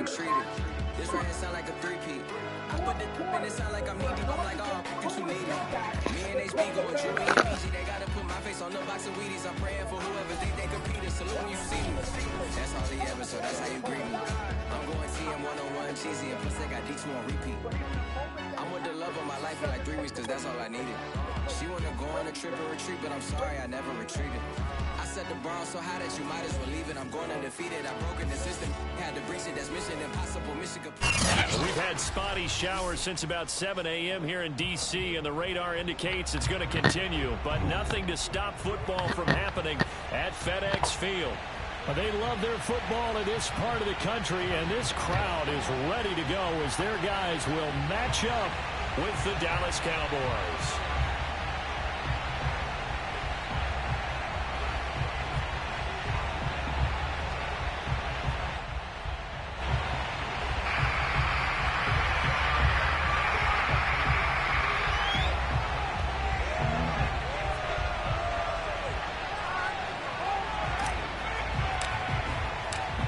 untreated. This right here sound like a three-peat. I put the in it sound like I'm knee deep. I'm like, oh, you too needy. Me and HB going Drewy and PG. They gotta put my face on the box of Wheaties. I'm praying for whoever think they competed. Salute when you see me. That's all he ever, so that's how you greet me. I'm going TM 101 cheesy, and plus they got D2 on repeat. I'm with the love of my life for like 3 weeks, cause that's all I needed. She wanna go on a trip and retreat, but I'm sorry I never retreated. I set the bar so high that you might as well leave it. I'm going undefeated. I've broken the system. Had to breach it. That's mission impossible. Mission complete. We've had spotty showers since about 7 a.m. here in D.C., and the radar indicates it's going to continue, but nothing to stop football from happening at FedEx Field. They love their football in this part of the country, and this crowd is ready to go as their guys will match up with the Dallas Cowboys.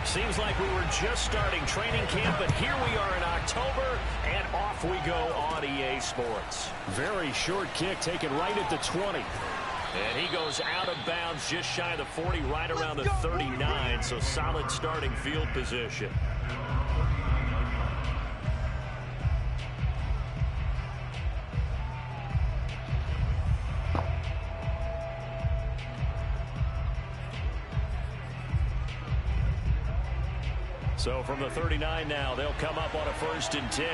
Seems like we were just starting training camp, but here we are in October, and off we go on EA Sports. Very short kick taken right at the 20. And he goes out of bounds just shy of the 40, right around the 39, so solid starting field position. So from the 39 now, they'll come up on a 1st and 10.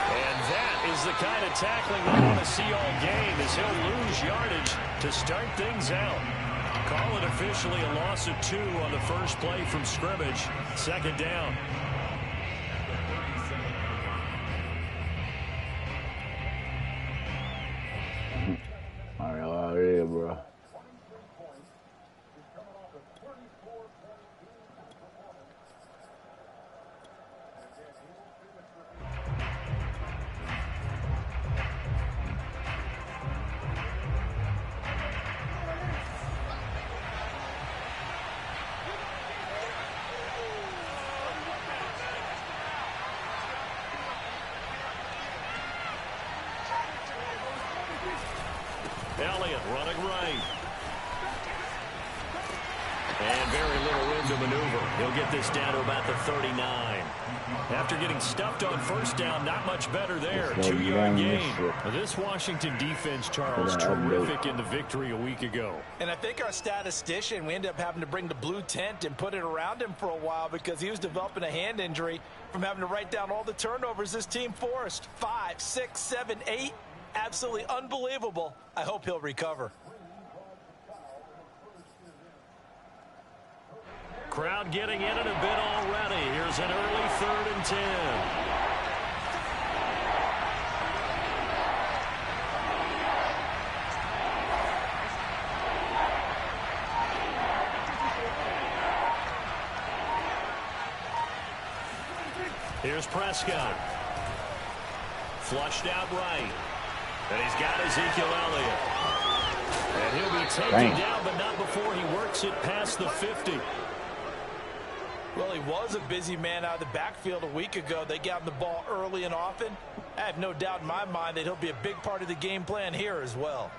And that is the kind of tackling we want to see all game, as he'll lose yardage to start things out. Call it officially a loss of 2 on the first play from scrimmage. 2nd down. All right, yeah, bro. Elliott running right. And very little room to maneuver. He'll get this down to about the 39. After getting stuffed on 1st down, not much better there. 2-yard gain. This Washington defense, Charles, terrific in the victory a week ago. And I think our statistician, we ended up having to bring the blue tent and put it around him for a while because he was developing a hand injury from having to write down all the turnovers this team forced. 5, 6, 7, 8. Absolutely unbelievable. I hope he'll recover. Crowd getting in it a bit already. Here's an early 3rd and 10. Here's Prescott. Flushed out right. And he's got Ezekiel Elliott. And he'll be taken down, but not before he works it past the 50. Well, he was a busy man out of the backfield a week ago. They got him the ball early and often. I have no doubt in my mind that he'll be a big part of the game plan here as well.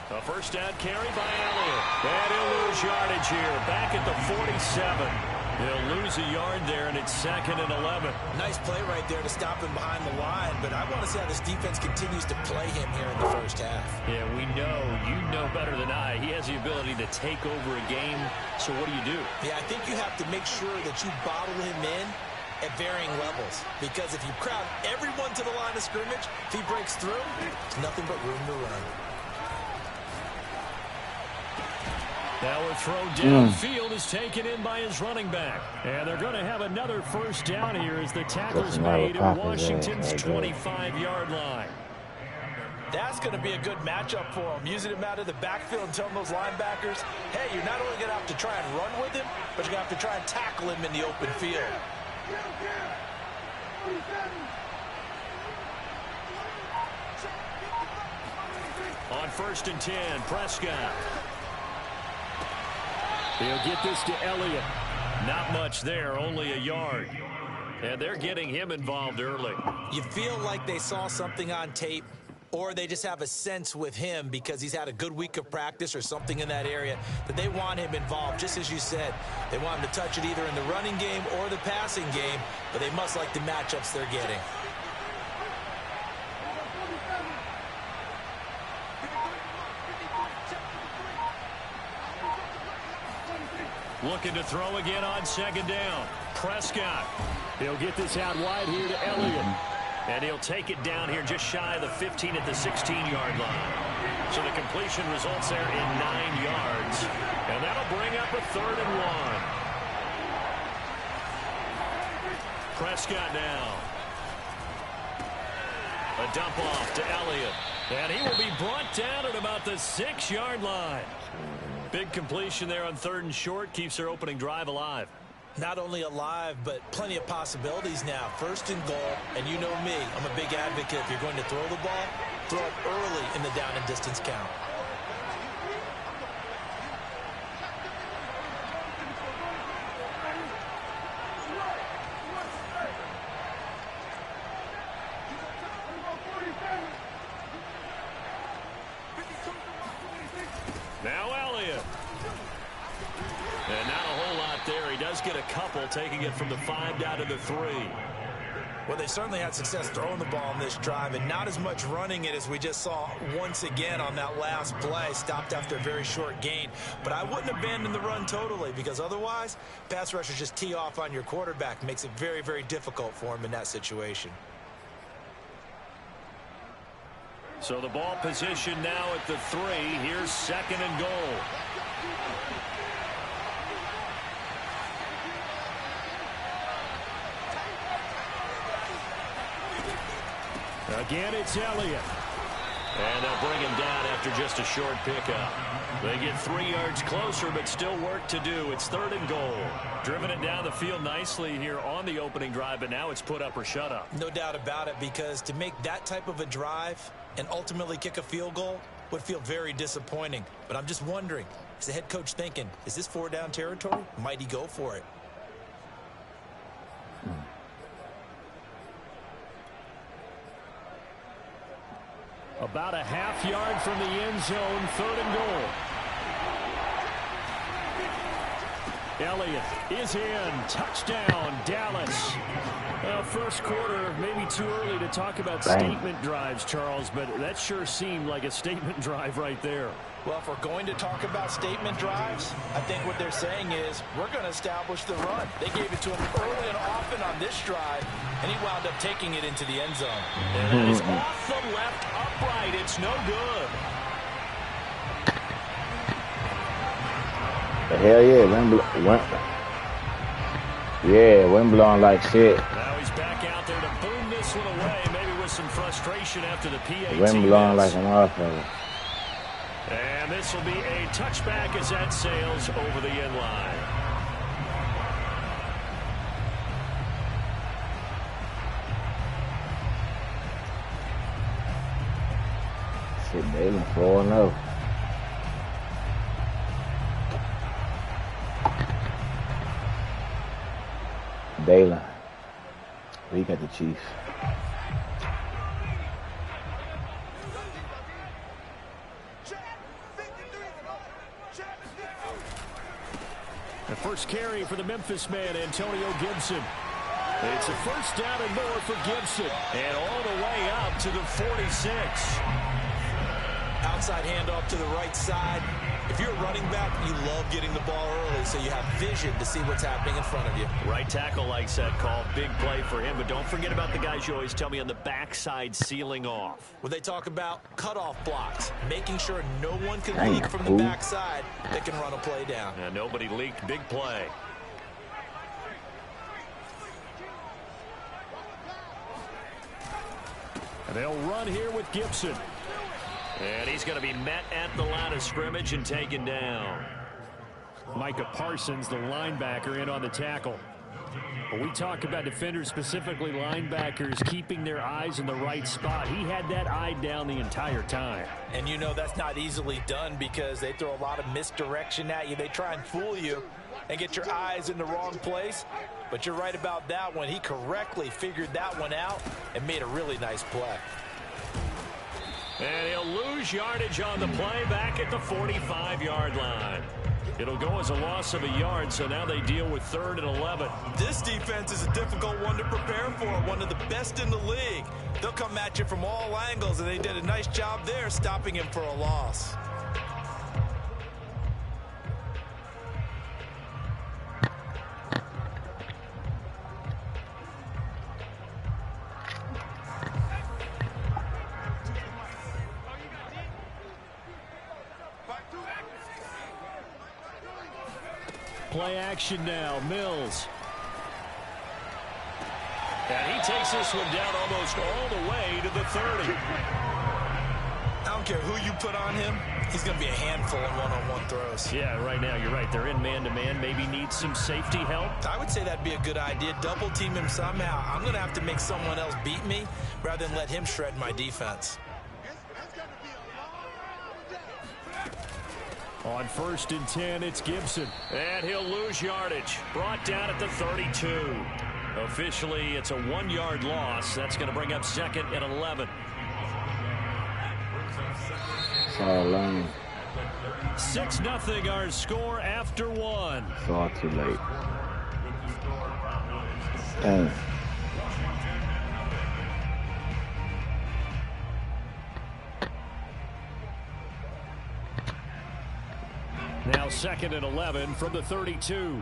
A 1st down carry by Elliott. And he'll lose yardage here. Back at the 47. He'll lose a yard there, and it's 2nd and 11. Nice play right there to stop him behind the line, but I want to see how this defense continues to play him here in the 1st half. Yeah, we know. You know better than I. He has the ability to take over a game, so what do? Yeah, I think you have to make sure that you bottle him in at varying levels, because if you crowd everyone to the line of scrimmage, if he breaks through, there's nothing but room to run. Now a throw downfield is taken in by his running back. And they're going to have another first down here as the tackle's made at Washington's 25-yard line. That's going to be a good matchup for him, using him out of the backfield and telling those linebackers, hey, you're not only going to have to try and run with him, but you're going to have to try and tackle him in the open field. On 1st and 10, Prescott. He'll get this to Elliott. Not much there, only a yard. And they're getting him involved early. You feel like they saw something on tape, or they just have a sense with him because he's had a good week of practice or something in that area that they want him involved, just as you said. They want him to touch it either in the running game or the passing game, but they must like the matchups they're getting. Looking to throw again on 2nd down. Prescott. He'll get this out wide here to Elliott. And he'll take it down here just shy of the 15 at the 16-yard line. So the completion results there in 9 yards. And that'll bring up a 3rd and 1. Prescott now. A dump off to Elliott. And he will be brought down at about the 6-yard line. Big completion there on 3rd and short. Keeps their opening drive alive. Not only alive, but plenty of possibilities now. 1st and goal, and you know me, I'm a big advocate. If you're going to throw the ball, throw it early in the down and distance count. Now Elliott. And not a whole lot there. He does get a couple, taking it from the 5 down to the 3. Well, they certainly had success throwing the ball in this drive, and not as much running it as we just saw once again on that last play. Stopped after a very short gain. But I wouldn't abandon the run totally, because otherwise, pass rushers just tee off on your quarterback. Makes it very, very difficult for him in that situation. So the ball position now at the 3. Here's 2nd and goal. Again, it's Elliott. And they'll bring him down after just a short pickup. They get 3 yards closer, but still work to do. It's 3rd and goal. Driven it down the field nicely here on the opening drive, but now it's put up or shut up. No doubt about it, because to make that type of a drive and ultimately kick a field goal would feel very disappointing. But I'm just wondering, is the head coach thinking, is this 4-down territory? Might he go for it? About a half yard from the end zone, 3rd and goal. Elliott is in. Touchdown, Dallas. First quarter, maybe too early to talk about statement drives, Charles, but that sure seemed like a statement drive right there. Well, if we're going to talk about statement drives, I think what they're saying is we're going to establish the run. They gave it to him early and often on this drive, and he wound up taking it into the end zone. And it is off the left upright. It's no good. Hell yeah, wind blowing like shit. Now he's back out there to boom this one away, maybe with some frustration after the PAT. Wind blowing like a motherfucker. And this will be a touchback as that sails over the end line. Shit, Dalen 4-0. Dalen. We got the Chiefs. The first carry for the Memphis man, Antonio Gibson. It's a 1st down and more for Gibson. And all the way up to the 46. Onside handoff to the right side. If you're a running back, you love getting the ball early so you have vision to see what's happening in front of you. Right tackle likes that call. Big play for him, but don't forget about the guys you always tell me on the backside sealing off. When they talk about cutoff blocks, making sure no one can leak from the backside that can run a play down. And nobody leaked. Big play. And they'll run here with Gibson. And he's going to be met at the line of scrimmage and taken down. Micah Parsons, the linebacker, in on the tackle. When we talk about defenders, specifically linebackers, keeping their eyes in the right spot, he had that eye down the entire time. And you know that's not easily done because they throw a lot of misdirection at you. They try and fool you and get your eyes in the wrong place. But you're right about that one. He correctly figured that one out and made a really nice play. And he'll lose yardage on the play back at the 45-yard line. It'll go as a loss of a yard, so now they deal with 3rd and 11. This defense is a difficult one to prepare for, one of the best in the league. They'll come at you from all angles, and they did a nice job there stopping him for a loss. Play action now, Mills. And he takes this one down almost all the way to the 30. I don't care who you put on him, he's going to be a handful in one-on-one throws. Yeah, right now you're right. They're in man-to-man. Maybe needs some safety help. I would say that'd be a good idea. Double team him somehow. I'm going to have to make someone else beat me rather than let him shred my defense. On 1st and 10, it's Gibson. And he'll lose yardage. Brought down at the 32. Officially, it's a 1-yard loss. That's going to bring up 2nd and 11. All alone. 6-0 our score after 1. Far too late. Dang. Now 2nd and 11 from the 32.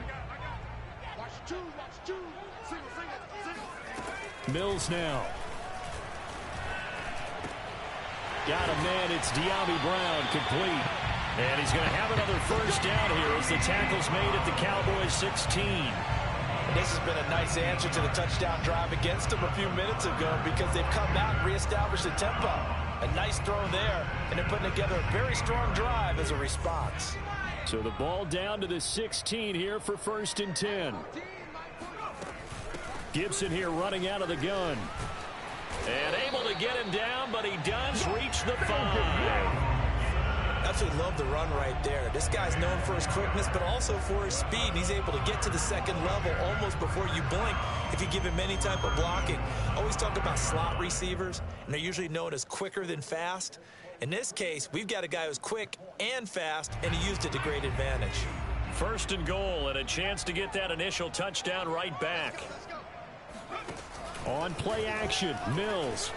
Mills now. Got a man. It's De'Ami Brown complete. And he's going to have another 1st down here as the tackle's made at the Cowboys 16. And this has been a nice answer to the touchdown drive against them a few minutes ago because they've come out and reestablished the tempo. A nice throw there, and they're putting together a very strong drive as a response. So the ball down to the 16 here for 1st and 10. Gibson here running out of the gun. And able to get him down, but he does reach the 5. Absolutely love the run right there. This guy's known for his quickness, but also for his speed. He's able to get to the 2nd level almost before you blink if you give him any type of blocking. Always talk about slot receivers, and they're usually known as quicker than fast. In this case, we've got a guy who's quick and fast, and he used it to great advantage. 1st and goal, and a chance to get that initial touchdown right back. On play action, Mills.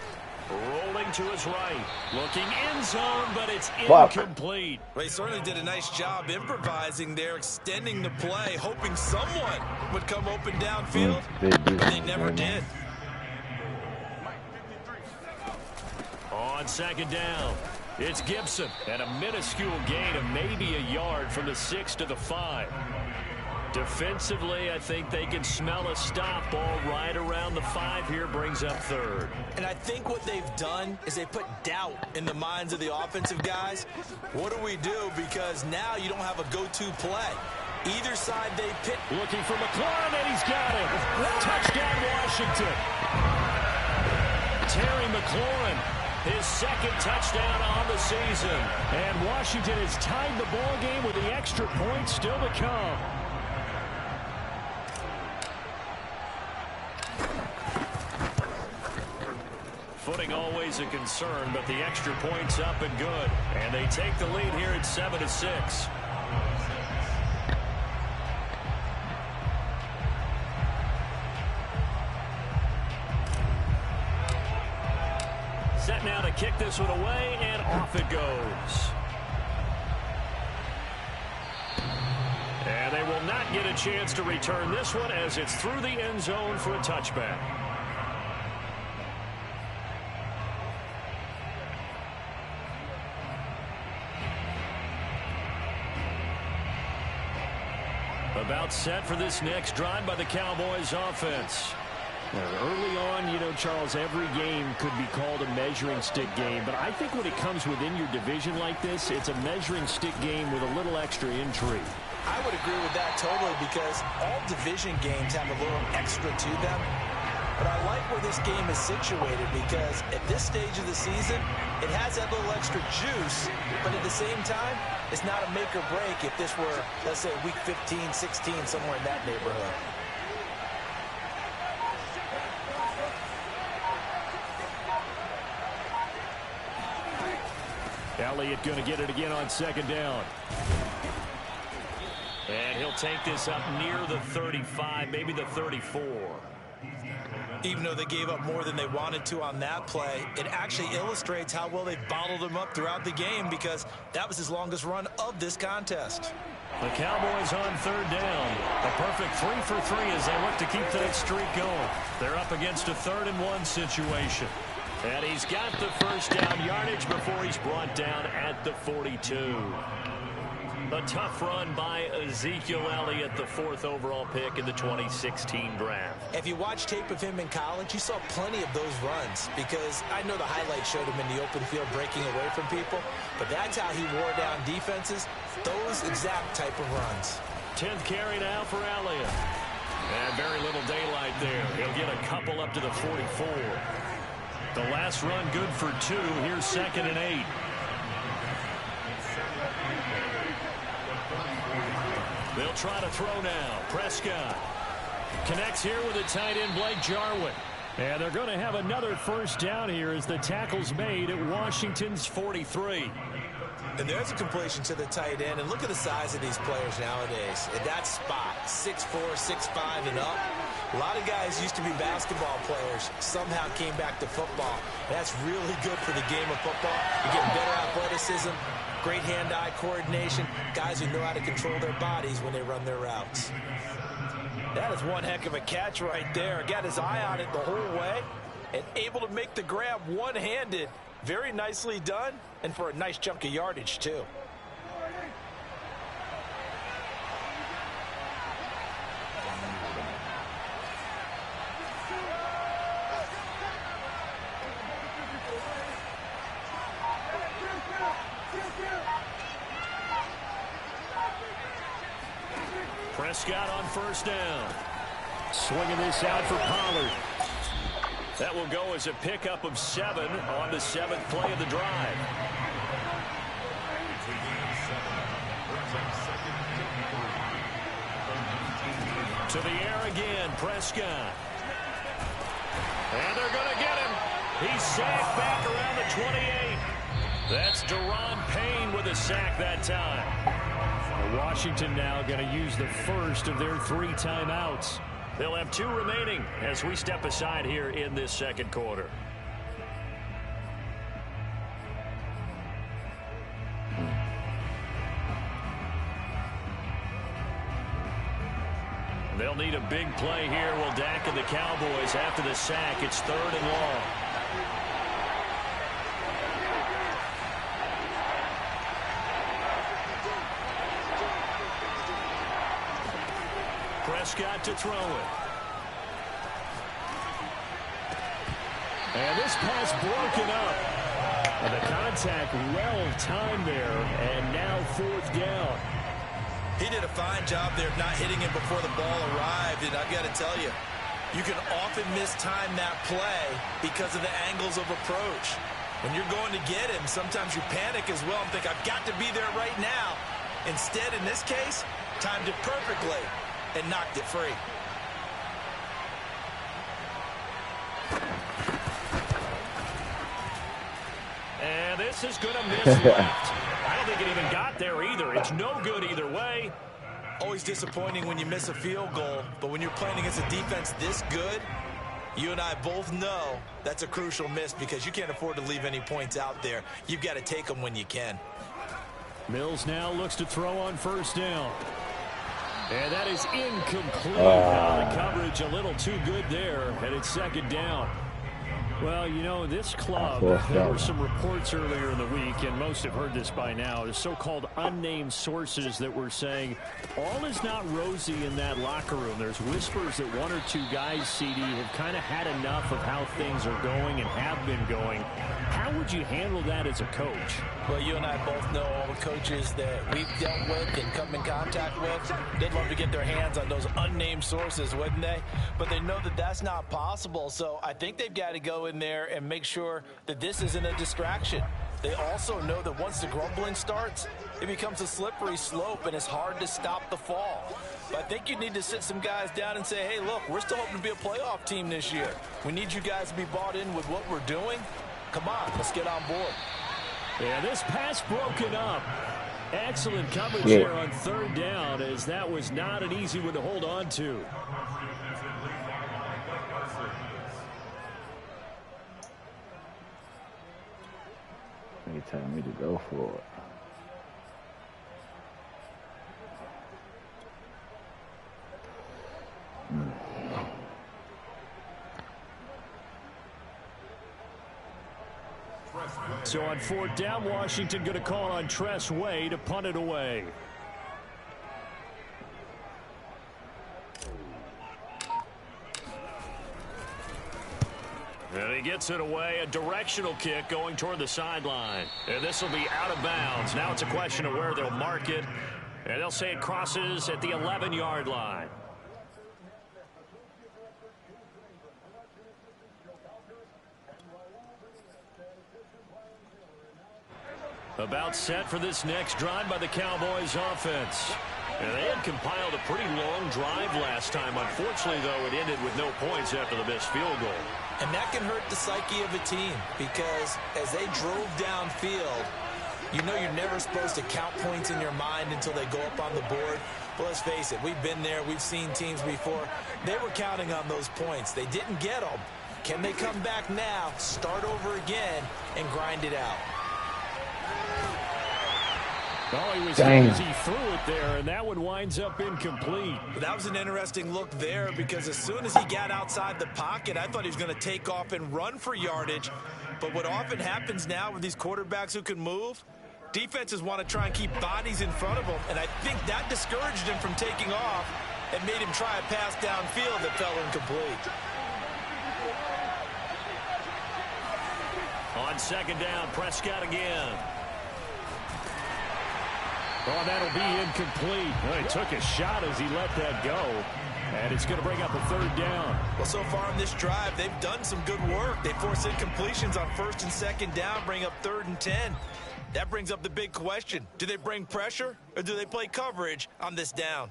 Rolling to his right. Looking end zone, but it's incomplete. Well, he certainly did a nice job improvising there, extending the play, hoping someone would come open downfield, but they never did. On 2nd down, it's Gibson. And a minuscule gain of maybe a yard from the 6 to the 5. Defensively, I think they can smell a stop ball right around the 5 here, brings up 3rd. And I think what they've done is they put doubt in the minds of the offensive guys. What do we do? Because now you don't have a go-to play. Either side they pick. Looking for McLaurin, and he's got it. Touchdown, Washington. Terry McLaurin, his 2nd touchdown on the season. And Washington has tied the ball game with the extra point still to come. Footing always a concern, but the extra point's up and good. And they take the lead here at 7-6. set now to kick this one away, and off it goes. And they will not get a chance to return this one as it's through the end zone for a touchback. About set for this next drive by the Cowboys offense. Early on, you know, Charles, every game could be called a measuring stick game. But I think when it comes within your division like this, it's a measuring stick game with a little extra intrigue. I would agree with that totally because all division games have a little extra to them. But I like where this game is situated because at this stage of the season, it has that little extra juice. But at the same time, it's not a make or break if this were, let's say, week 15, 16, somewhere in that neighborhood. Elliott going to get it again on second down. And he'll take this up near the 35, maybe the 34. Even though they gave up more than they wanted to on that play, it actually illustrates how well they bottled him up throughout the game because that was his longest run of this contest. The Cowboys on third down. A perfect 3 for 3 as they look to keep that streak going. They're up against a 3rd-and-1 situation. And he's got the first down yardage before he's brought down at the 42. A tough run by Ezekiel Elliott, the 4th overall pick in the 2016 draft. If you watch tape of him in college, you saw plenty of those runs because I know the highlights showed him in the open field breaking away from people, but that's how he wore down defenses, those exact type of runs. 10th carry now for Elliott. And very little daylight there. He'll get a couple up to the 44. The last run good for 2. Here's 2nd and 8. They'll try to throw now. Prescott connects here with the tight end Blake Jarwin. And they're going to have another first down here as the tackle's made at Washington's 43. And there's a completion to the tight end. And look at the size of these players nowadays. At that spot, 6'4", 6'5", and up. A lot of guys used to be basketball players, somehow came back to football. That's really good for the game of football. You get better athleticism, great hand-eye coordination, guys who know how to control their bodies when they run their routes. That is one heck of a catch right there. Got his eye on it the whole way and able to make the grab one-handed. Very nicely done, and for a nice chunk of yardage, too. Prescott on first down. Swinging this out for Pollard. That will go as a pickup of 7 on the 7th play of the drive. To the air again, Prescott. And they're going to get him. He's sacked back around the 28. That's Deron Payne with a sack that time. Washington now going to use the first of their 3 timeouts. They'll have 2 remaining as we step aside here in this second quarter. They'll need a big play here. Will Dak and the Cowboys after the sack. It's 3rd and long. Prescott to throw it. And this pass broken up. And the contact well timed there. And now 4th down. He did a fine job there of not hitting him before the ball arrived. And I've got to tell you, you can often mistime that play because of the angles of approach. When you're going to get him, sometimes you panic as well and think, I've got to be there right now. Instead, in this case, timed it perfectly and knocked it free. And this is going to miss left. I don't think it even got there either. It's no good either way. Always disappointing when you miss a field goal, but when you're playing against a defense this good, You and I both know that's a crucial miss because you can't afford to leave any points out there. You've got to take them when you can. Mills now looks to throw on first down. And that is incomplete. The coverage a little too good there, and it's second down. Well, you know, this club, there were some reports earlier in the week, and most have heard this by now, the so-called unnamed sources that were saying all is not rosy in that locker room. There's whispers that one or two guys, CD, have kind of had enough of how things are going and have been going. How would you handle that as a coach? Well, you and I both know all the coaches that we've dealt with and come in contact with. They'd love to get their hands on those unnamed sources, wouldn't they? But they know that that's not possible, so I think they've got to go in there and make sure that this isn't a distraction. They also know that once the grumbling starts, it becomes a slippery slope and it's hard to stop the fall. But I think you need to sit some guys down and say, hey, look, we're still hoping to be a playoff team this year. We need you guys to be bought in with what we're doing. Come on, let's get on board. Yeah, this pass broken up. Excellent coverage there on third down, as that was not an easy one to hold on to. They telling me to go for it. So on fourth down, Washington going to call on Tress Way to punt it away. And he gets it away, a directional kick going toward the sideline. And this will be out of bounds. Now it's a question of where they'll mark it. And they'll say it crosses at the 11-yard line. About set for this next drive by the Cowboys offense. And they had compiled a pretty long drive last time. Unfortunately, though, it ended with no points after the missed field goal. And that can hurt the psyche of a team because as they drove downfield, you know you're never supposed to count points in your mind until they go up on the board. But let's face it, we've been there. We've seen teams before. They were counting on those points. They didn't get them. Can they come back now, start over again, and grind it out? Oh, he was as he threw it there, and that one winds up incomplete. That was an interesting look there because as soon as he got outside the pocket, I thought he was going to take off and run for yardage. But what often happens now with these quarterbacks who can move, defenses want to try and keep bodies in front of them, and I think that discouraged him from taking off and made him try a pass downfield that fell incomplete. On second down, Prescott again. Oh, that'll be incomplete. Well, he took a shot as he let that go. And it's going to bring up a third down. Well, so far on this drive, they've done some good work. They force incompletions on first and second down, bring up 3rd and 10. That brings up the big question. Do they bring pressure or do they play coverage on this down?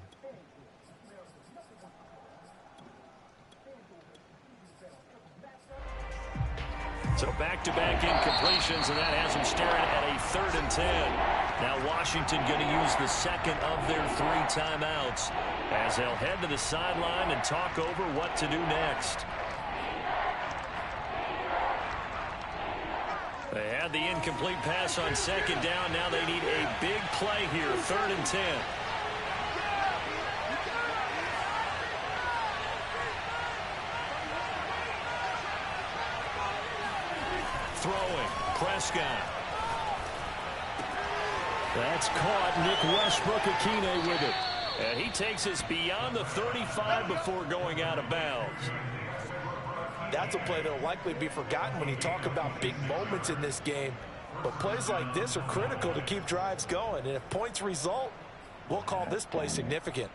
So back-to-back incompletions, and that has them staring at a 3rd and 10. Now Washington going to use the second of their 3 timeouts as they'll head to the sideline and talk over what to do next. They had the incomplete pass on second down. Now they need a big play here, 3rd and 10. Throwing, Prescott. That's caught. Nick Westbrook-Akine with it. And he takes us beyond the 35 before going out of bounds. That's a play that will likely be forgotten when you talk about big moments in this game. But plays like this are critical to keep drives going. And if points result, we'll call this play significant.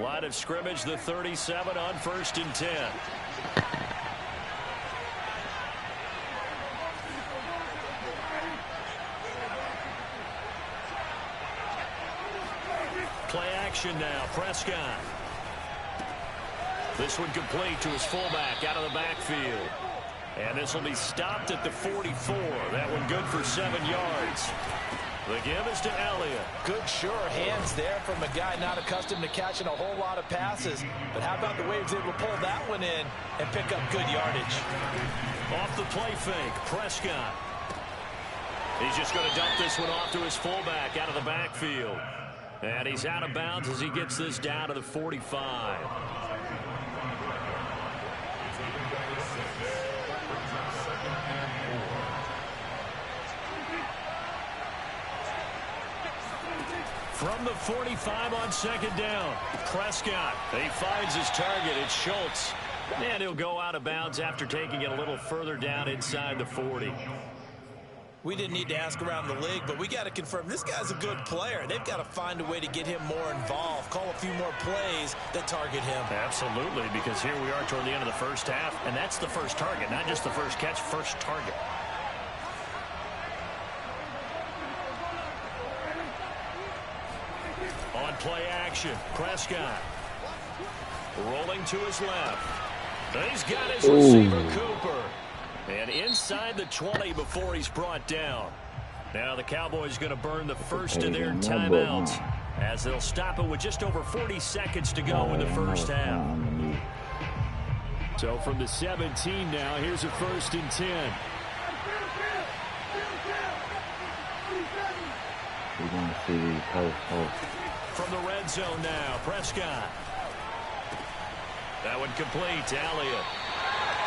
Line of scrimmage, the 37 on 1st and 10. Play action now, Prescott. This one complete to his fullback out of the backfield. And this will be stopped at the 44. That one good for 7 yards. The give is to Elliott. Good, sure hands there from a guy not accustomed to catching a whole lot of passes. But how about the way he was able to pull that one in and pick up good yardage? Off the play fake, Prescott. He's just going to dump this one off to his fullback out of the backfield. And he's out of bounds as he gets this down to the 45. From the 45 on second down, Prescott. He finds his target. It's Schultz. And he'll go out of bounds after taking it a little further down inside the 40. We didn't need to ask around the league, but we got to confirm this guy's a good player. They've got to find a way to get him more involved, call a few more plays that target him. Absolutely, because here we are toward the end of the first half, and that's the first target, not just the first catch, first target. On play action, Prescott. Rolling to his left. He's got his receiver, Cooper. And inside the 20 before he's brought down. Now the Cowboys going to burn the first of their timeouts as they'll stop it with just over 40 seconds to go in the first half. So from the 17 now, here's a 1st and 10. We're going to see these posts. From the red zone now, Prescott. That one complete to Elliott.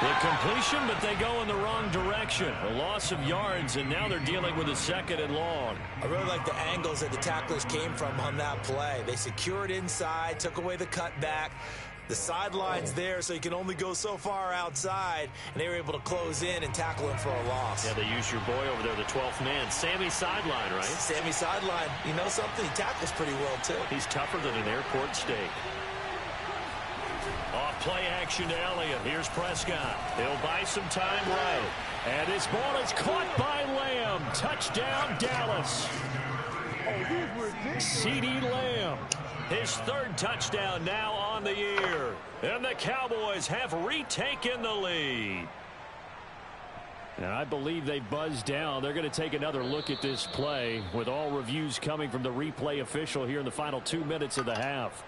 The completion, but they go in the wrong direction. A loss of yards, and now they're dealing with a 2nd and long. I really like the angles that the tacklers came from on that play. They secured inside, took away the cutback. The sideline's there, so you can only go so far outside, and they were able to close in and tackle him for a loss. Yeah, they used your boy over there, the 12th man, Sammy Sideline, right? Sammy Sideline. You know something? He tackles pretty well, too. He's tougher than an airport steak. Off play action to Elliott. Here's Prescott. He'll buy some time right. And his ball is caught by Lamb. Touchdown, Dallas. CeeDee Lamb. His 3rd touchdown now on the year. And the Cowboys have retaken the lead. And I believe they buzzed down. They're going to take another look at this play with all reviews coming from the replay official here in the final 2 minutes of the half.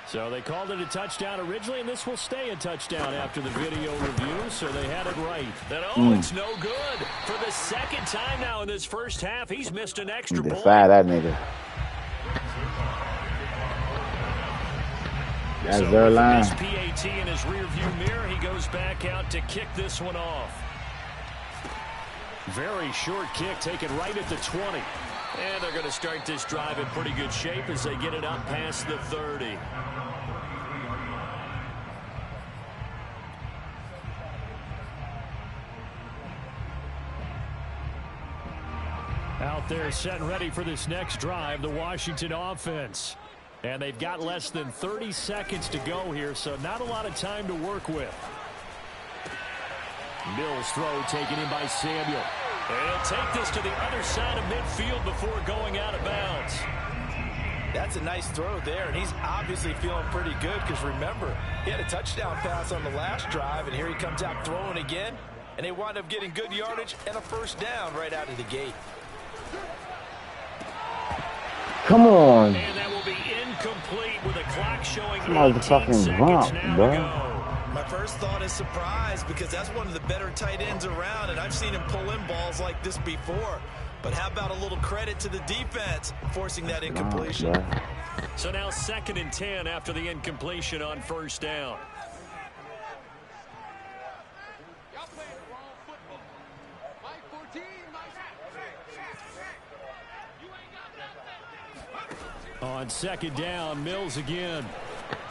So they called it a touchdown originally, and this will stay a touchdown after the video review, so they had it right. And it's no good. For the 2nd time now in this first half, he's missed an extra point. Defy that nigga. That's so their line. With PAT in his rearview mirror, he goes back out to kick this one off. Very short kick, taken right at the 20. And they're going to start this drive in pretty good shape as they get it up past the 30. Out there set and ready for this next drive, the Washington offense. And they've got less than 30 seconds to go here, so not a lot of time to work with. Mills throw taken in by Samuel. And he'll take this to the other side of midfield before going out of bounds. That's a nice throw there, and he's obviously feeling pretty good because, remember, he had a touchdown pass on the last drive, and here he comes out throwing again, and they wind up getting good yardage and a 1st down right out of the gate. Come on. And that will be incomplete with a clock showing 18 Motherfucking seconds bump, now bro. to go. My first thought is surprise because that's one of the better tight ends around, and I've seen him pull in balls like this before. But how about a little credit to the defense forcing that incompletion? So now 2nd and 10 after the incompletion on 1st down. On 2nd down, Mills again.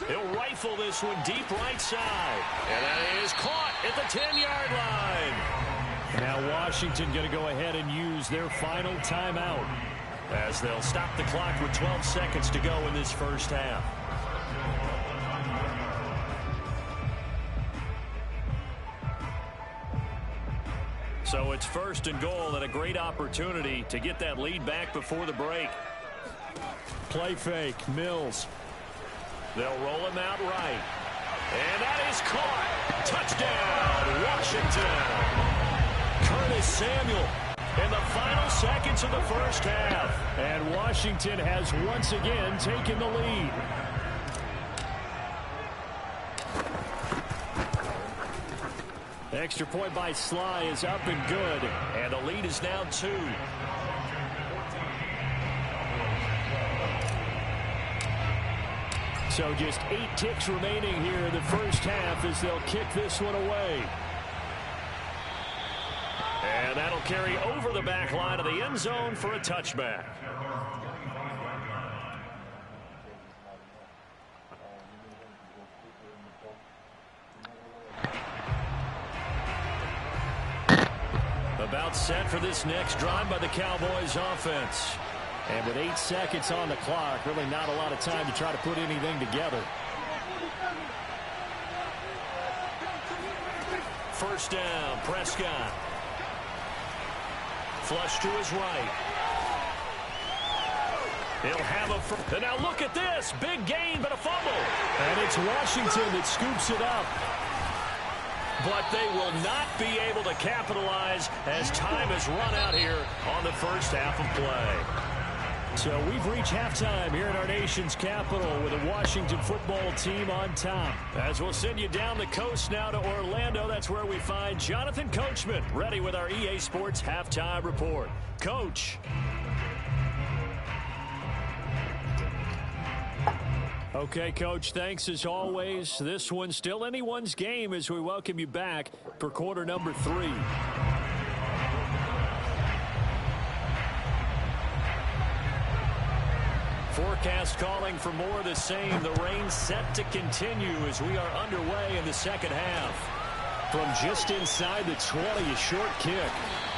He'll rifle this one deep right side. And that is caught at the 10-yard line. Now Washington going to go ahead and use their final timeout as they'll stop the clock with 12 seconds to go in this first half. So it's 1st and goal and a great opportunity to get that lead back before the break. Play fake. Mills. They'll roll him out right. And that is caught. Touchdown, Washington. Curtis Samuel in the final seconds of the first half. And Washington has once again taken the lead. Extra point by Sly is up and good. And the lead is now 2. So just 8 ticks remaining here in the first half as they'll kick this one away. And that'll carry over the back line of the end zone for a touchback. About set for this next drive by the Cowboys offense. And with 8 seconds on the clock, really not a lot of time to try to put anything together. First down, Prescott. Flush to his right. He'll have a... And now look at this. Big gain, but a fumble. And it's Washington that scoops it up. But they will not be able to capitalize as time has run out here on the first half of play. So we've reached halftime here in our nation's capital with a Washington football team on top. As we'll send you down the coast now to Orlando, that's where we find Jonathan Coachman ready with our EA Sports Halftime Report. Coach. Okay, Coach, thanks as always. This one's still anyone's game as we welcome you back for quarter number 3. Forecast calling for more of the same. The rain set to continue as we are underway in the second half. From just inside the 20, a short kick.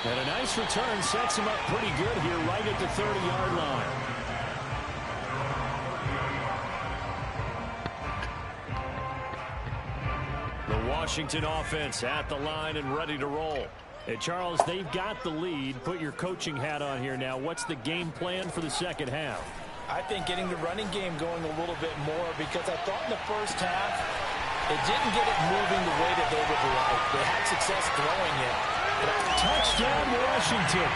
And a nice return sets him up pretty good here right at the 30-yard line. The Washington offense at the line and ready to roll. And Charles, they've got the lead. Put your coaching hat on here now. What's the game plan for the second half? I think getting the running game going a little bit more, because I thought in the first half it didn't get it moving the way that they would like. They had success throwing it. Touchdown, Washington.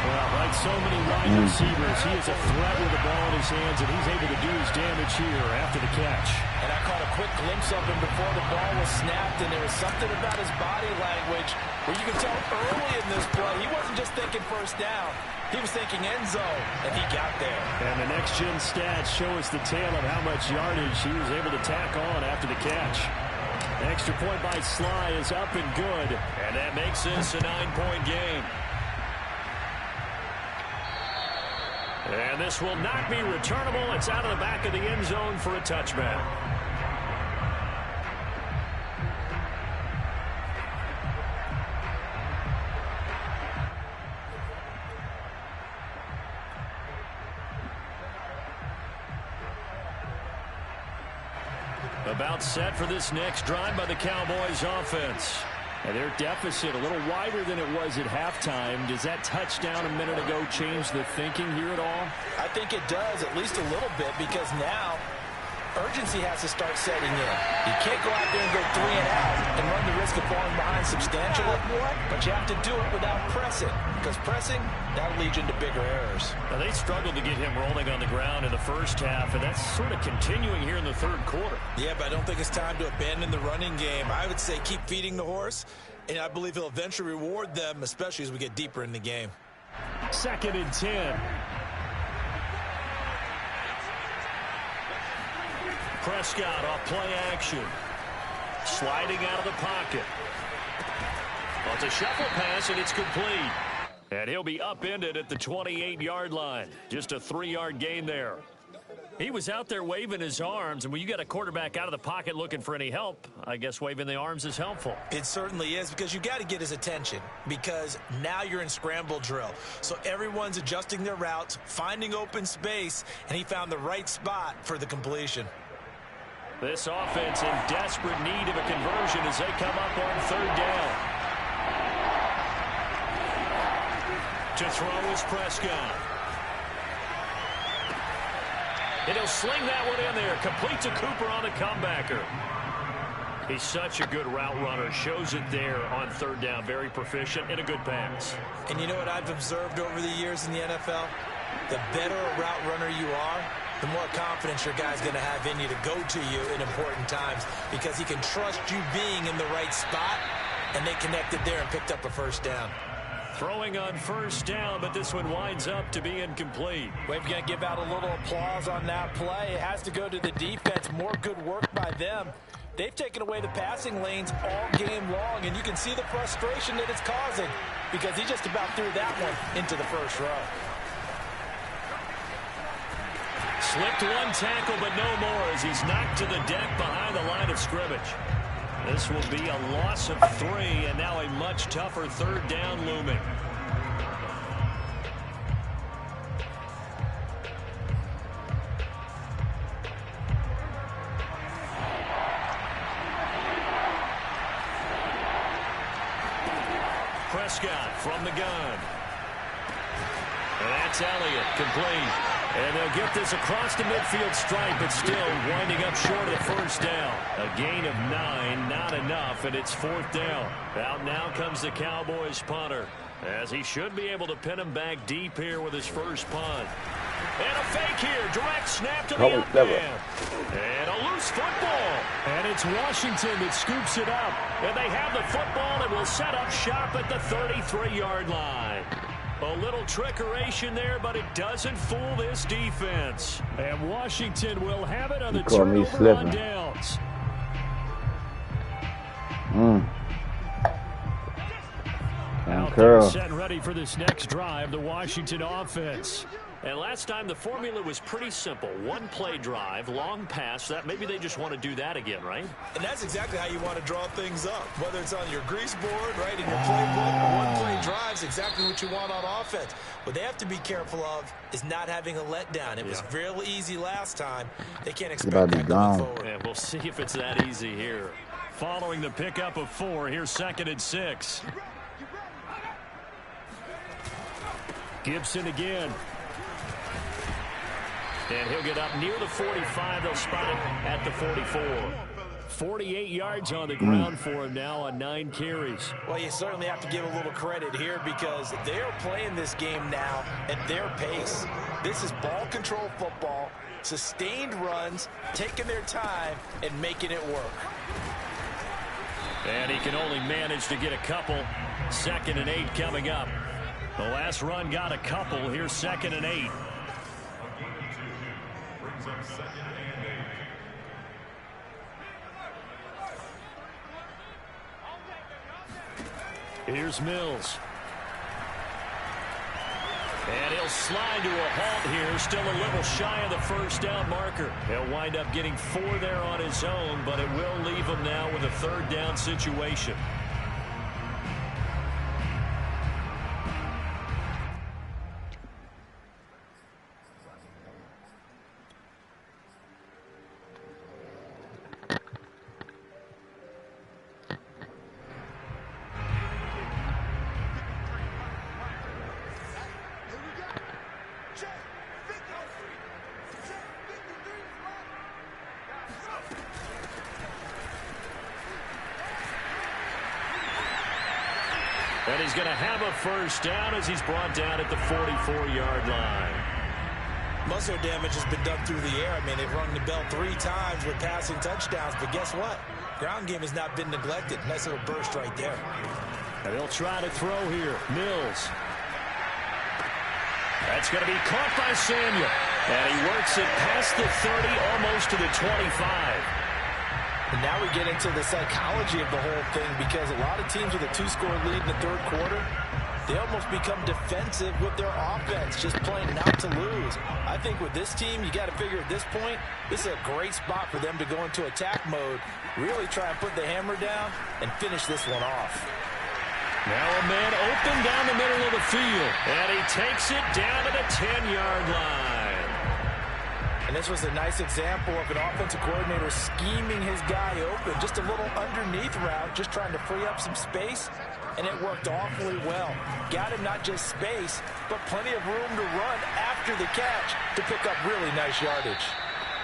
Well, like so many wide receivers, he is a threat with the ball in his hands, and he's able to do his damage here after the catch. And I caught a quick glimpse of him before the ball was snapped, and there was something about his body language where you could tell early in this play he wasn't just thinking first down. He was thinking end zone, and he got there. And the next-gen stats show us the tale of how much yardage he was able to tack on after the catch. Extra point by Sly is up and good, and that makes this a 9-point game. And this will not be returnable. It's out of the back of the end zone for a touchback. About set for this next drive by the Cowboys offense. And their deficit a little wider than it was at halftime. Does that touchdown a minute ago change the thinking here at all? I think it does, at least a little bit, because now urgency has to start setting in. You can't go out there and go 3 and out and run the risk of falling behind substantially, but you have to do it without pressing, because pressing, that'll lead you into bigger errors. Now, they struggled to get him rolling on the ground in the first half, and that's sort of continuing here in the third quarter. Yeah, but I don't think it's time to abandon the running game. I would say keep feeding the horse, and I believe he'll eventually reward them, especially as we get deeper in the game. 2nd and 10. Prescott off play action. Sliding out of the pocket. Well, it's a shuffle pass, and it's complete. And he'll be upended at the 28-yard line. Just a 3-yard gain there. He was out there waving his arms, and when you got a quarterback out of the pocket looking for any help, I guess waving the arms is helpful. It certainly is, because you got to get his attention, because now you're in scramble drill. So everyone's adjusting their routes, finding open space, and he found the right spot for the completion. This offense in desperate need of a conversion as they come up on 3rd down. To throw is Prescott. And he'll sling that one in there. Complete to Cooper on the comebacker. He's such a good route runner. Shows it there on third down. Very proficient and a good pass. And you know what I've observed over the years in the NFL? The better a route runner you are, the more confidence your guy's going to have in you to go to you in important times because he can trust you being in the right spot, and they connected there and picked up a first down. Throwing on first down, but this one winds up to be incomplete. We're going to give out a little applause on that play. It has to go to the defense. More good work by them. They've taken away the passing lanes all game long, and you can see the frustration that it's causing because he just about threw that one into the first row. Slipped one tackle, but no more as he's knocked to the deck behind the line of scrimmage. This will be a loss of 3, and now a much tougher third down looming. Prescott from the gun. And that's Elliott, complete. And they'll get this across the midfield stripe, but still winding up short of the first down. A gain of 9, not enough, and it's fourth down. Out now comes the Cowboys punter, as he should be able to pin him back deep here with his first punt. And a fake here, direct snap to the up man. And a loose football. And it's Washington that scoops it up. And they have the football and will set up shop at the 33-yard line. A little trickeration there, but it doesn't fool this defense. And Washington will have it on the turnover on downs. Out there set and ready for this next drive, the Washington offense. And last time the formula was pretty simple. One play drive, long pass. That maybe they just want to do that again, right? And that's exactly how you want to draw things up. Whether it's on your grease board, right, in your playbook, one play drive's exactly what you want on offense. What they have to be careful of is not having a letdown. It was real easy last time. They can't expect that going forward. And we'll see if it's that easy here. Following the pickup of 4, here's 2nd and 6. Gibson again. And he'll get up near the 45. They'll spot him at the 44. 48 yards on the ground for him now on 9 carries. Well, you certainly have to give a little credit here because they're playing this game now at their pace. This is ball control football, sustained runs, taking their time, and making it work. And he can only manage to get a couple. 2nd and 8 coming up. The last run got a couple. Here's 2nd and 8. Here's Mills. And he'll slide to a halt here. Still a little shy of the first down marker. He'll wind up getting 4 there on his own, but it will leave him now with a third down situation. And he's going to have a first down as he's brought down at the 44-yard line. Muscle damage has been done through the air. I mean, they've rung the bell 3 times with passing touchdowns, but guess what? Ground game has not been neglected. Nice little burst right there. And they'll try to throw here. Mills. That's going to be caught by Samuel. And he works it past the 30, almost to the 25. And now we get into the psychology of the whole thing because a lot of teams with a 2-score lead in the third quarter, they almost become defensive with their offense, just playing not to lose. I think with this team, you got to figure at this point, this is a great spot for them to go into attack mode, really try and put the hammer down and finish this one off. Now a man open down the middle of the field, and he takes it down to the 10-yard line. And this was a nice example of an offensive coordinator scheming his guy open. Just a little underneath route, just trying to free up some space, and it worked awfully well. Got him not just space, but plenty of room to run after after the catch to pick up really nice yardage.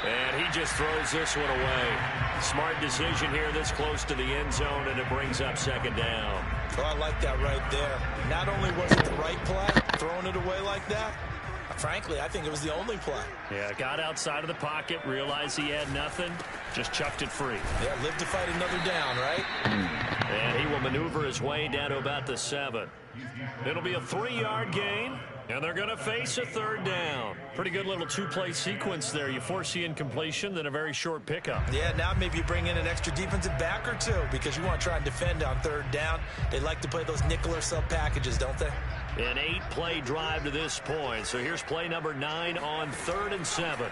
And he just throws this one away. Smart decision here this close to the end zone, and it brings up second down. Oh, I like that right there. Not only was it the right play, throwing it away like that, frankly, I think it was the only play. Yeah, got outside of the pocket, realized he had nothing, just chucked it free. Yeah, live to fight another down, right? And he will maneuver his way down to about the 7. It'll be a 3-yard gain, and they're going to face a third down. Pretty good little two-play sequence there. You force the incompletion, then a very short pickup. Yeah, now maybe you bring in an extra defensive back or two because you want to try and defend on third down. They like to play those nickel or sub packages, don't they? An 8-play drive to this point. So here's play number 9 on 3rd and 7.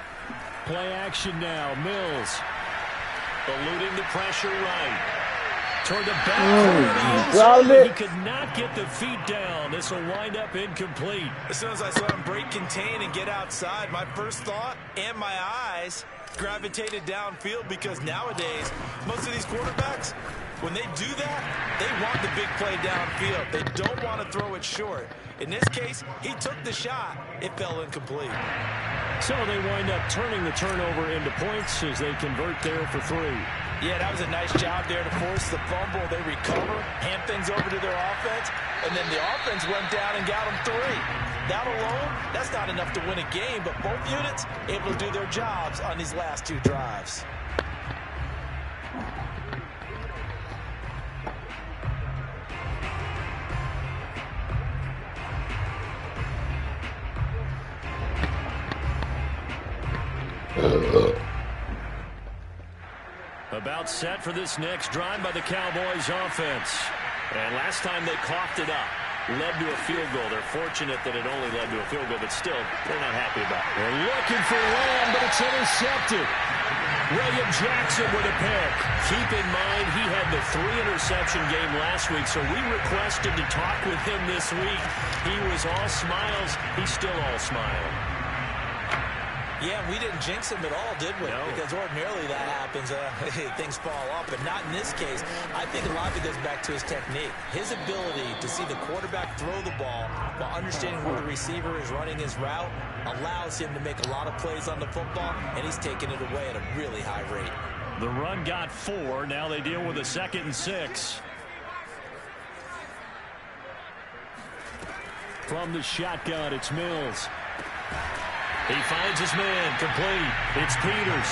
Play action now. Mills eluding the pressure right. Toward the back. He could not get the feet down. This will wind up incomplete. As soon as I saw him break contain and get outside, my first thought and my eyes gravitated downfield because nowadays, most of these quarterbacks, when they do that, they want the big play downfield. They don't want to throw it short. In this case, he took the shot. It fell incomplete. So they wind up turning the turnover into points as they convert there for 3. Yeah, that was a nice job there to force the fumble. They recover, hand things over to their offense, and then the offense went down and got them 3. That alone, that's not enough to win a game, but both units able to do their jobs on these last 2 drives. About set for this next drive by the Cowboys offense. And last time they coughed it up, led to a field goal. They're fortunate that it only led to a field goal, but still, they're not happy about it. They're looking for Lamb, but it's intercepted. William Jackson with a pick. Keep in mind, he had the 3-interception game last week, so we requested to talk with him this week. He was all smiles. He's still all smile. Yeah, we didn't jinx him at all, did we? No. Because ordinarily that happens. Things fall off, but not in this case. I think a lot of it goes back to his technique. His ability to see the quarterback throw the ball while understanding where the receiver is running his route allows him to make a lot of plays on the football, and he's taking it away at a really high rate. The run got 4. Now they deal with a 2nd and 6. From the shotgun, it's Mills. He finds his man, complete. It's Peters.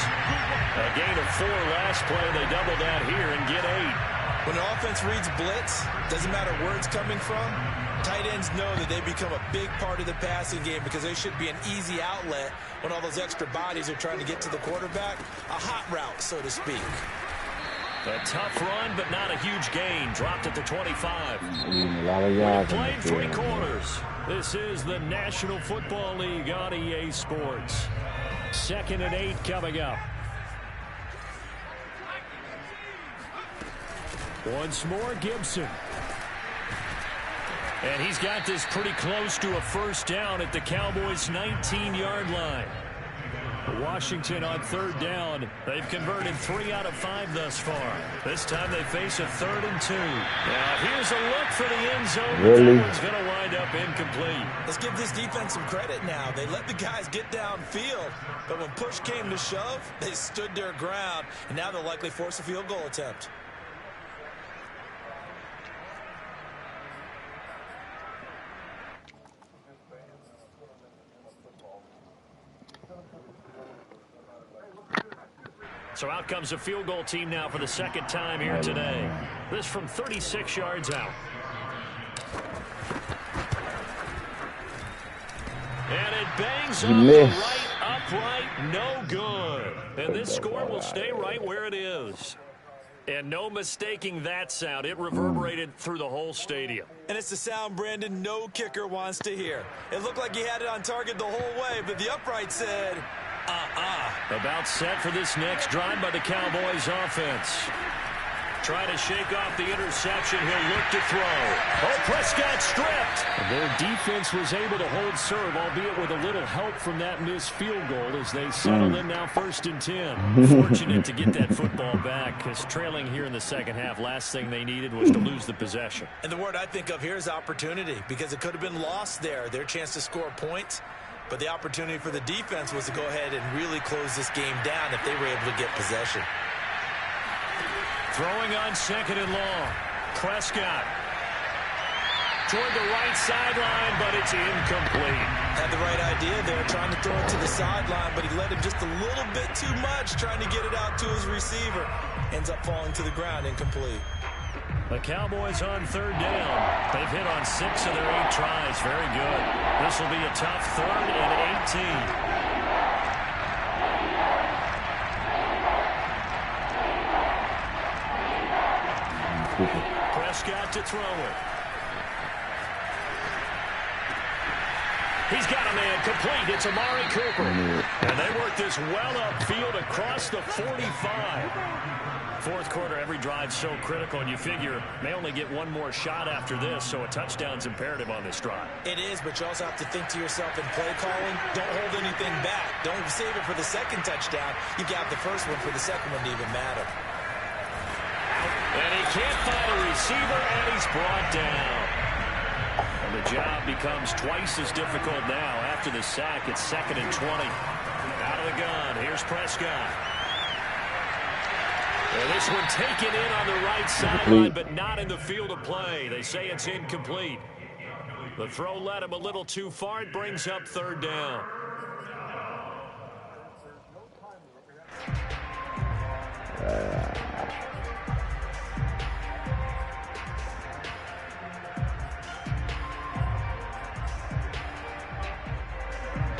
A gain of 4 last play. They double that here and get 8. When the offense reads blitz, doesn't matter where it's coming from, tight ends know that they become a big part of the passing game because they should be an easy outlet when all those extra bodies are trying to get to the quarterback. A hot route, so to speak. A tough run, but not a huge gain. Dropped at the 25. A lot of yards. Played 3 quarters. This is the National Football League on EA Sports. 2nd and 8 coming up. Once more, Gibson. And he's got this pretty close to a first down at the Cowboys' 19-yard line. Washington on 3rd down. They've converted 3 out of 5 thus far. This time they face a 3rd and 2. Now here's a look for the end zone. Really? That one's going to wind up incomplete. Let's give this defense some credit now. They let the guys get downfield, but when push came to shove, they stood their ground, and now they'll likely force a field goal attempt. So out comes a field goal team now for the 2nd time here today. This from 36 yards out. And it bangs on the right upright, no good. And this score will stay right where it is. And no mistaking that sound. It reverberated through the whole stadium. And it's the sound Brandon no kicker wants to hear. It looked like he had it on target the whole way, but the upright said, About set for this next drive by the Cowboys offense. Trying to shake off the interception. He'll look to throw. Oh, Prescott stripped. Their defense was able to hold serve, albeit with a little help from that missed field goal as they settle in now 1st and 10. Fortunate to get that football back because trailing here in the second half, last thing they needed was to lose the possession. And the word I think of here is opportunity because it could have been lost there. Their chance to score points. But the opportunity for the defense was to go ahead and really close this game down if they were able to get possession. Throwing on 2nd and long. Prescott. Toward the right sideline, but it's incomplete. Had the right idea there, trying to throw it to the sideline, but he let him just a little bit too much, trying to get it out to his receiver. Ends up falling to the ground, incomplete. The Cowboys on 3rd down. They've hit on 6 of their 8 tries. Very good. This will be a tough 3rd and 18. Prescott to throw it. He's got a man complete. It's Amari Cooper. And they work this well upfield across the 45. 4th quarter, every drive so critical, and you figure may only get one more shot after this, so a touchdown's imperative on this drive. It is, but you also have to think to yourself in play calling, don't hold anything back. Don't save it for the 2nd touchdown. You got the 1st one for the 2nd one to even matter. And he can't find a receiver, and he's brought down. And the job becomes twice as difficult now. After the sack, it's 2nd and 20. Out of the gun, here's Prescott. And this one taken in on the right sideline, but not in the field of play. They say it's incomplete. The throw led him a little too far. It brings up 3rd down.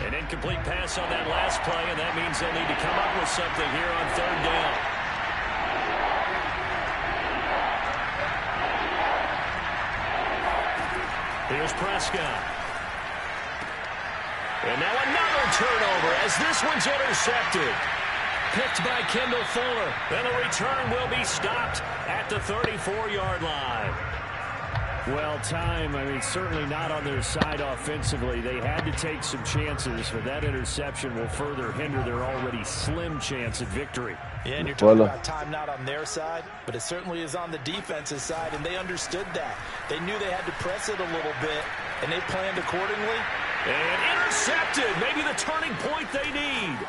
An incomplete pass on that last play, and that means they'll need to come up with something here on 3rd down. Here's Prescott. And now another turnover as this one's intercepted. Picked by Kendall Fuller. And the return will be stopped at the 34-yard line. Well, time, certainly not on their side offensively. They had to take some chances, but that interception will further hinder their already slim chance at victory. Yeah, and you're talking about time not on their side, but it certainly is on the defensive side, and they understood that. They knew they had to press it a little bit, and they planned accordingly. And intercepted, maybe the turning point they need.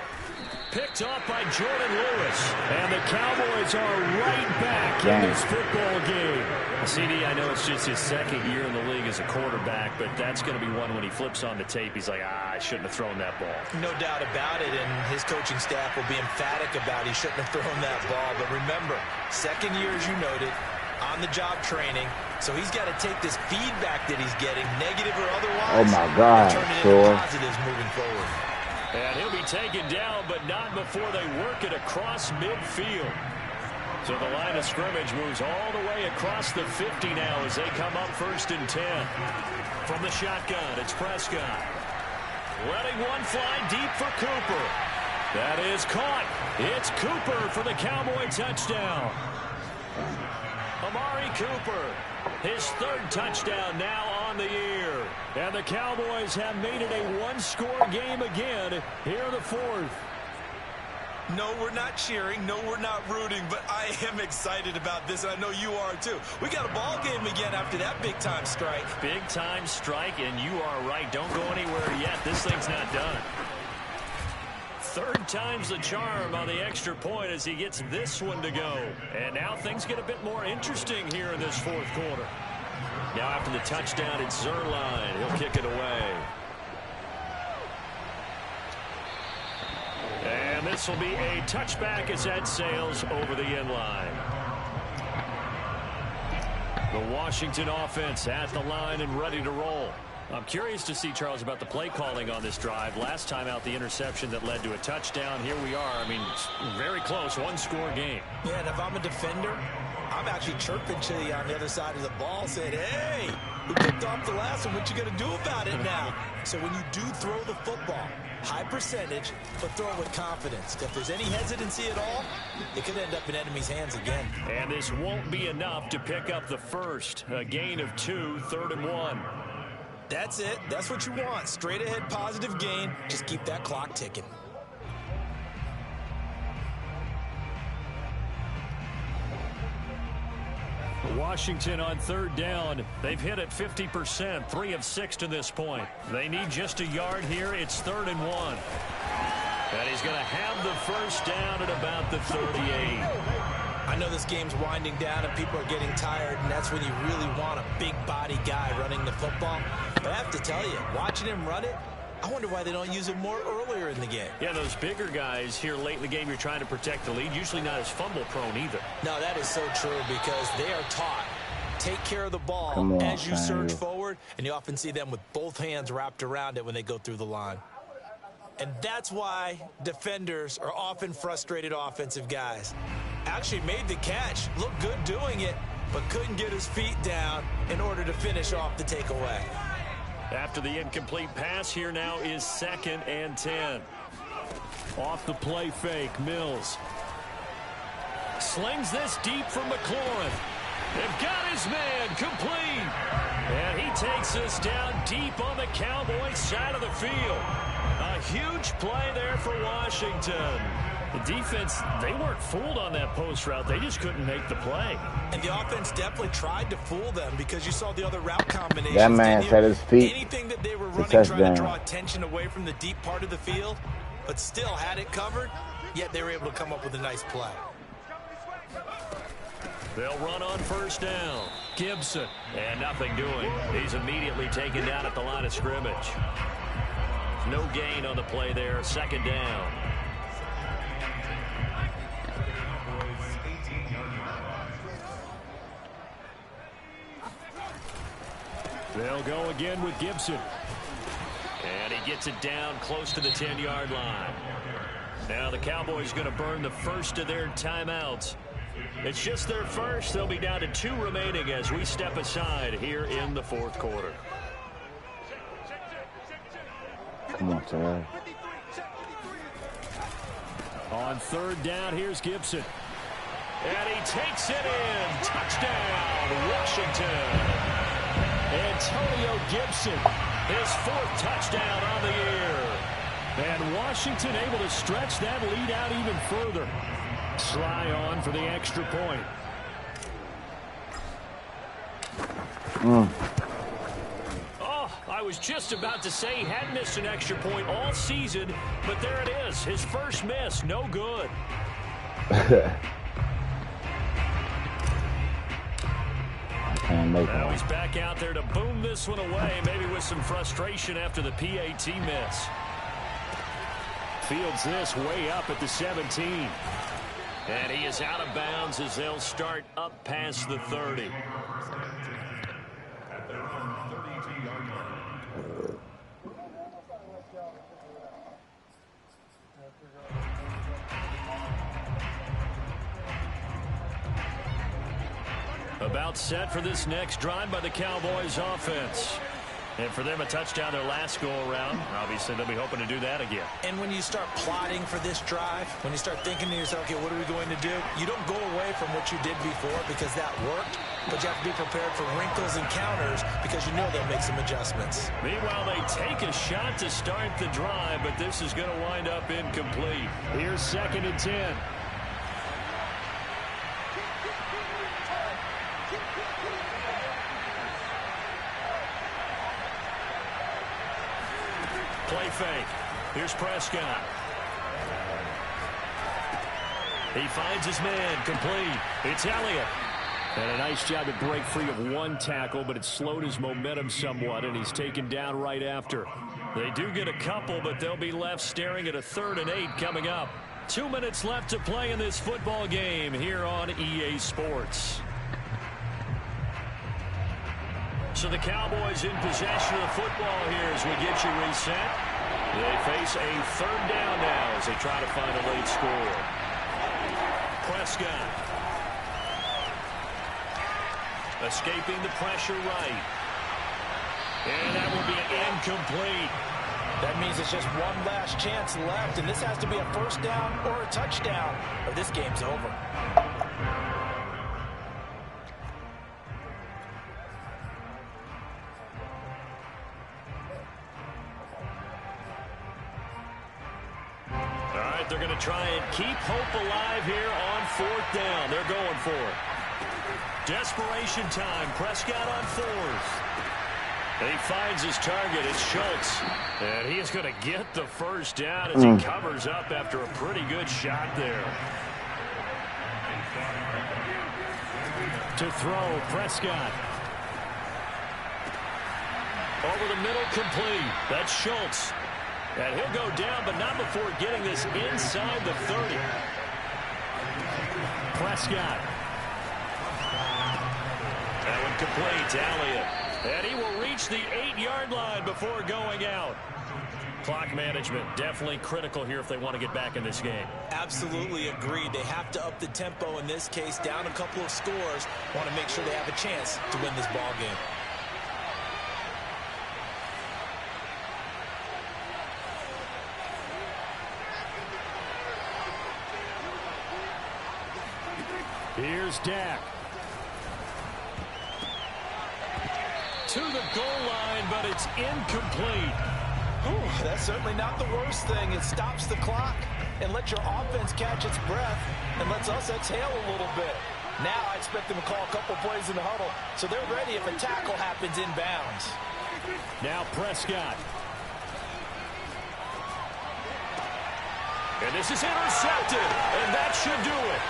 Picked off by Jordan Lewis. And the Cowboys are right back in this football game. CD, I know it's just his 2nd year in the league as a quarterback, but that's going to be one when he flips on the tape. He's like, I shouldn't have thrown that ball. No doubt about it, and his coaching staff will be emphatic about he shouldn't have thrown that ball. But remember, 2nd year, as you noted, on-the-job training, so he's got to take this feedback that he's getting, negative or otherwise, oh my God, and turn it into positives moving forward. And he'll be taken down, but not before they work it across midfield. So the line of scrimmage moves all the way across the 50 now as they come up 1st and 10. From the shotgun, it's Prescott. Letting one fly deep for Cooper. That is caught. It's Cooper for the Cowboy touchdown. Amari Cooper, his 3rd touchdown now on the year. And the Cowboys have made it a one-score game again here in the 4th. No, we're not cheering. No, we're not rooting. But I am excited about this, and I know you are too. We got a ball game again after that big-time strike. Big-time strike, and you are right. Don't go anywhere yet. This thing's not done. 3rd time's the charm on the extra point as he gets this one to go. And now things get a bit more interesting here in this 4th quarter. Now after the touchdown, it's Zerline. He'll kick it away. And this will be a touchback as that sails over the end line. The Washington offense at the line and ready to roll. I'm curious to see, Charles, about the play calling on this drive. Last time out, the interception that led to a touchdown. Here we are. Very close, one-score game. Yeah, and if I'm a defender, I'm actually chirping to you on the other side of the ball, saying, hey, who picked off the last one? What you going to do about it now? So when you do throw the football, high percentage, but throw it with confidence. If there's any hesitancy at all, it could end up in enemy's hands again. And this won't be enough to pick up the first. A gain of 2, 3rd and 1. That's it. That's what you want. Straight ahead positive gain. Just keep that clock ticking. Washington on third down. They've hit it 50%, 3 of 6 to this point. They need just a yard here. It's 3rd and 1. And he's going to have the first down at about the 38. I know this game's winding down and people are getting tired, and that's when you really want a big body guy running the football. But I have to tell you, watching him run it, I wonder why they don't use him more earlier in the game. Yeah, those bigger guys here late in the game, you're trying to protect the lead, usually not as fumble prone either. No, that is so true because they are taught. Take care of the ball as you surge forward, and you often see them with both hands wrapped around it when they go through the line. And that's why defenders are often frustrated offensive guys. Actually made the catch, looked good doing it, but couldn't get his feet down in order to finish off the takeaway. After the incomplete pass, here now is 2nd and 10. Off the play fake, Mills. Slings this deep for McLaurin. They've got his man complete. And he takes us down deep on the Cowboys side of the field. A huge play there for Washington. The defense, they weren't fooled on that post route. They just couldn't make the play. And the offense definitely tried to fool them because you saw the other route combinations. That man set his feet. Anything that they were running, trying to draw attention away from the deep part of the field, but still had it covered, yet they were able to come up with a nice play. They'll run on first down. Gibson. And nothing doing. He's immediately taken down at the line of scrimmage. No gain on the play there. 2nd down. They'll go again with Gibson. And he gets it down close to the 10-yard line. Now the Cowboys going to burn the first of their timeouts. It's just their first. They'll be down to 2 remaining as we step aside here in the 4th quarter. Come on, Terry. On 3rd down, here's Gibson. And he takes it in. Touchdown, Washington. Antonio Gibson, his 4th touchdown on the year. And Washington able to stretch that lead out even further. Sly on for the extra point. Oh, I was just about to say he hadn't missed an extra point all season, but there it is. His first miss, no good. Now he's back out there to boom this one away, maybe with some frustration after the PAT miss. Fields this way up at the 17. And he is out of bounds as they'll start up past the 30. About set for this next drive by the Cowboys offense. And for them, a touchdown their last go-around. Obviously, they'll be hoping to do that again. And when you start plotting for this drive, when you start thinking to yourself, okay, what are we going to do? You don't go away from what you did before because that worked, but you have to be prepared for wrinkles and counters because you know they'll make some adjustments. Meanwhile, they take a shot to start the drive, but this is going to wind up incomplete. Here's 2nd and 10. Play fake. Here's Prescott. He finds his man complete. It's Elliott. And a nice job to break free of 1 tackle, but it slowed his momentum somewhat, and he's taken down right after. They do get a couple, but they'll be left staring at a 3rd and 8 coming up. 2 minutes left to play in this football game here on EA Sports. So the Cowboys in possession of the football here as we get you reset. They face a 3rd down now as they try to find a late score. Prescott. Escaping the pressure right. And that will be incomplete. That means it's just one last chance left, and this has to be a 1st down or a touchdown, or this game's over. They're going to try and keep hope alive here on 4th down. They're going for it. Desperation time. Prescott on fourth. And he finds his target. It's Schultz. And he is going to get the first down as he covers up after a pretty good shot there. To throw, Prescott. Over the middle, complete. That's Schultz. And he'll go down, but not before getting this inside the 30. Prescott. That one complete to Elliott. And he will reach the 8-yard line before going out. Clock management definitely critical here if they want to get back in this game. Absolutely agreed. They have to up the tempo in this case, down a couple of scores. Want to make sure they have a chance to win this ball game. Here's Dak. To the goal line, but it's incomplete. Ooh, that's certainly not the worst thing. It stops the clock and lets your offense catch its breath and lets us exhale a little bit. Now I expect them to call a couple plays in the huddle so they're ready if a tackle happens inbounds. Now Prescott. And this is intercepted, and that should do it.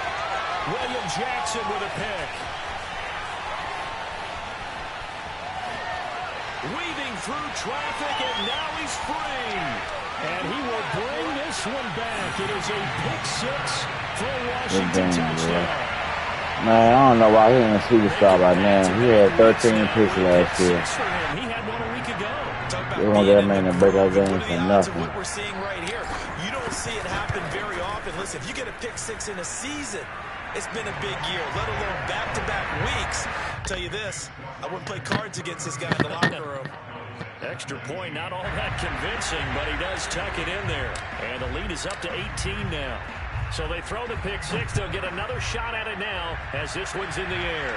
William Jackson with a pick. Weaving through traffic, and now he's free. And he will bring this one back. It is a pick six for a Washington touchdown. Man, I don't know why he ain't a superstar by now. He had 13 picks last year. He had one a week ago. They won't get that man to break our game for nothing. What we're seeing right here, you don't see it happen very often. Listen, if you get a pick six in a season, it's been a big year, let alone back-to-back weeks. I'll tell you this, I wouldn't play cards against this guy in the locker room. Extra point, not all that convincing, but he does tuck it in there. And the lead is up to 18 now. So they throw the pick six. They'll get another shot at it now as this one's in the air.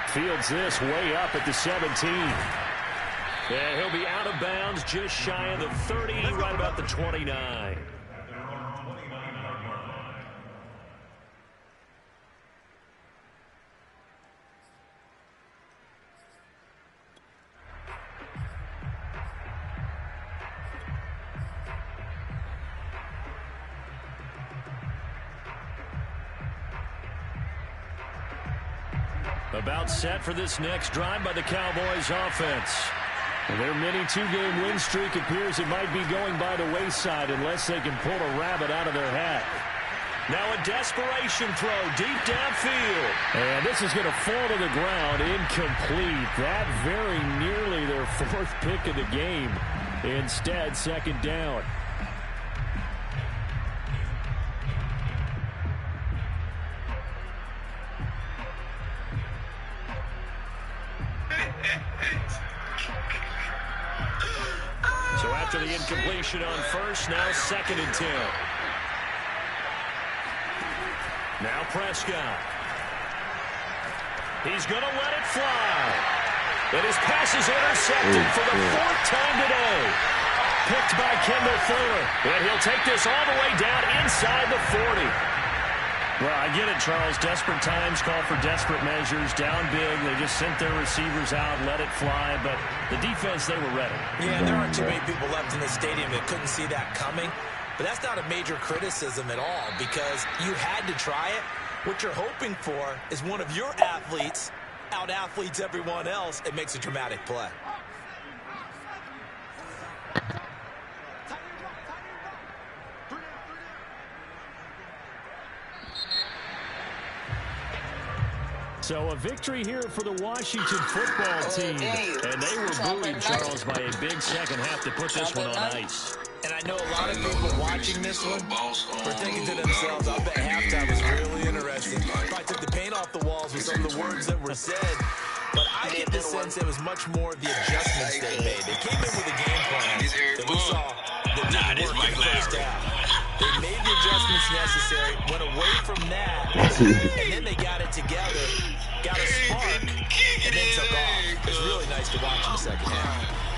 Fields this way up at the 17. And he'll be out of bounds just shy of the 30, right about the 29. About set for this next drive by the Cowboys offense. And their mini two-game win streak appears it might be going by the wayside unless they can pull a rabbit out of their hat. Now a desperation throw deep downfield. And this is going to fall to the ground incomplete. That very nearly their fourth pick of the game. Instead, second down. So after the incompletion on first, now second and 10. Now Prescott. He's going to let it fly. And his pass is intercepted for the fourth time today. Picked by Kendall Fuller. And he'll take this all the way down inside the 40. Well, I get it, Charles. Desperate times call for desperate measures. Down big. They just sent their receivers out, let it fly. But the defense, they were ready. Yeah, there aren't too many people left in the stadium that couldn't see that coming. But that's not a major criticism at all because you had to try it. What you're hoping for is one of your athletes out-athletes everyone else. It makes a dramatic play. So a victory here for the Washington football team. And they were buoyed, Charles, by a big second half to put this one on ice. And I know a lot of people watching this one were thinking to themselves, I bet halftime was really interesting. Probably took the paint off the walls with some of the words that were said. But I get the sense it was much more the adjustments they made. They came in with a game plan that we saw that didn't work in the first half. They made the adjustments necessary, went away from that, and then they got it together, got a spark, and then took off. It was really nice to watch in the second half.